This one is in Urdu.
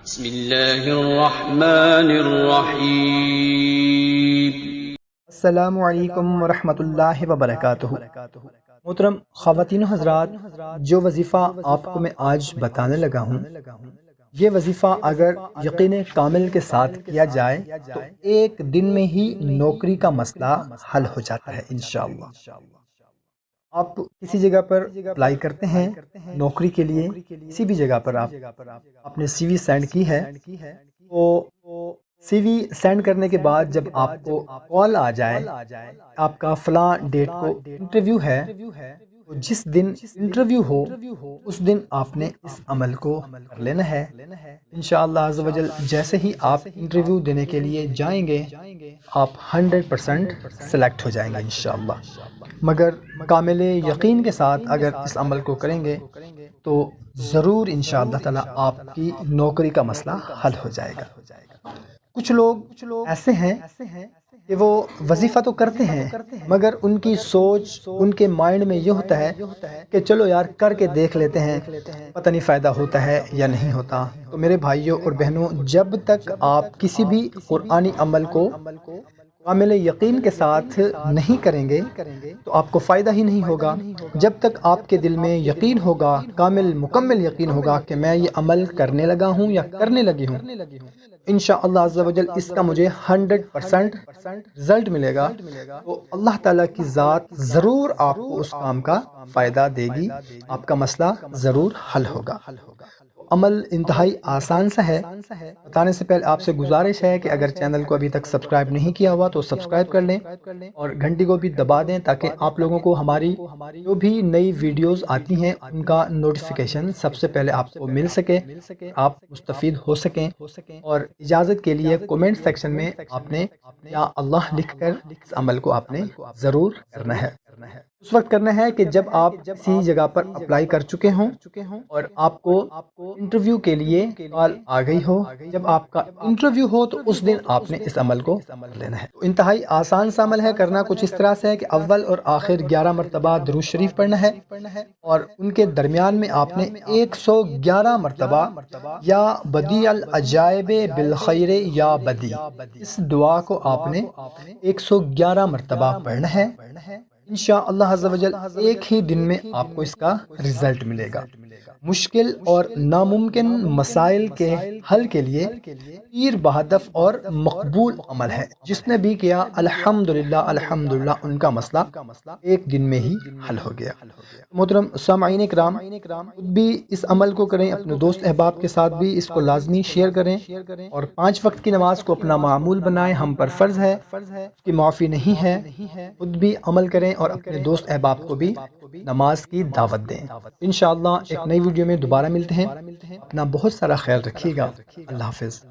بسم اللہ الرحمن الرحیم۔ السلام علیکم ورحمۃ اللہ وبرکاتہ۔ محترم خواتین و حضرات، جو وظیفہ آپ کو میں آج بتانے لگا ہوں، یہ وظیفہ اگر یقین کامل کے ساتھ کیا جائے تو ایک دن میں ہی نوکری کا مسئلہ حل ہو جاتا ہے انشاءاللہ۔ آپ کسی جگہ پر اپلائی کرتے ہیں نوکری کے لیے، کسی بھی جگہ پر آپ اپنے سی وی سینڈ کی ہے، تو سی وی سینڈ کرنے کے بعد جب آپ کو کال آ جائے آپ کا فلاں ڈیٹ کو انٹرویو ہے، تو جس دن انٹرویو ہو اس دن آپ نے اس عمل کو کر لینا ہے انشاءاللہ عز و جل۔ جیسے ہی آپ انٹرویو دینے کے لیے جائیں گے آپ 100% سلیکٹ ہو جائیں گے انشاءاللہ۔ مگر کامل یقین کے ساتھ اگر اس عمل کو کریں گے تو ضرور انشاءاللہ تعالی آپ کی نوکری کا مسئلہ حل ہو جائے گا۔ کچھ لوگ ایسے ہیں کہ وہ وظیفہ تو کرتے ہیں مگر ان کی سوچ، ان کے مائنڈ میں یہ ہوتا ہے کہ چلو یار کر کے دیکھ لیتے ہیں، پتہ نہیں فائدہ ہوتا ہے یا نہیں ہوتا۔ تو میرے بھائیوں اور بہنوں، جب تک آپ کسی بھی قرآنی عمل کو کامل یقین کے ساتھ نہیں کریں گے تو آپ کو فائدہ ہی نہیں ہوگا۔ جب تک آپ کے دل میں یقین ہوگا، کامل مکمل یقین ہوگا کہ میں یہ عمل کرنے لگا ہوں یا کرنے لگی ہوں، انشاءاللہ عز و جل اس کا مجھے 100% رزلٹ ملے گا، تو اللہ تعالیٰ کی ذات ضرور آپ کو اس کام کا فائدہ دے گی، آپ کا مسئلہ ضرور حل ہوگا۔ عمل انتہائی آسان سا ہے۔ بتانے سے پہلے آپ سے گزارش ہے کہ اگر چینل کو ابھی تک سبسکرائب نہیں کیا ہوا تو سبسکرائب کر لیں اور گھنٹی کو بھی دبا دیں تاکہ آپ لوگوں کو ہماری جو بھی نئی ویڈیوز آتی ہیں ان کا نوٹیفیکیشن سب سے پہلے آپ کو مل سکے، آپ مستفید ہو سکیں۔ اور اجازت کے لیے کومنٹ سیکشن میں آپ نے یا اللہ لکھ کر اس عمل کو آپ نے ضرور کرنا ہے۔ اس وقت کرنا ہے کہ جب آپ کسی جگہ پر اپلائی کر چکے ہوں اور آپ کو انٹرویو کے لیے کال آ گئی ہو، جب آپ کا انٹرویو ہو تو اس دن آپ نے اس عمل کو لینا ہے۔ انتہائی آسان سا عمل ہے، کرنا کچھ اس طرح سے ہے کہ اول اور آخر 11 مرتبہ درود شریف پڑھنا ہے اور ان کے درمیان میں آپ نے 111 مرتبہ یا بدیع العجائب بالخیر یا بدی، اس دعا کو آپ نے 111 مرتبہ پڑھنا ہے انشاءاللہ عز و جل۔ ایک ہی دن میں آپ کو اس کا رزلٹ ملے گا۔ مشکل اور ناممکن مسائل کے حل کے لیے پیر بہدف اور مقبول عمل ہے، جس نے بھی کیا الحمدللہ الحمدللہ ان کا مسئلہ ایک دن میں ہی حل ہو گیا۔ محترم سامعین کرام، خود بھی اس عمل کو کریں، اپنے دوست احباب کے ساتھ بھی اس کو لازمی شیئر کریں اور 5 وقت کی نماز کو اپنا معمول بنائیں، ہم پر فرض ہے، اس کی معافی نہیں ہے۔ خود بھی عمل کریں اور اپنے دوست احباب کو بھی نماز کی دعوت دیں۔ انشاءاللہ ایک نئی ویڈیو میں دوبارہ ملتے ہیں، اپنا بہت سارا خیال رکھیے گا۔ اللہ حافظ۔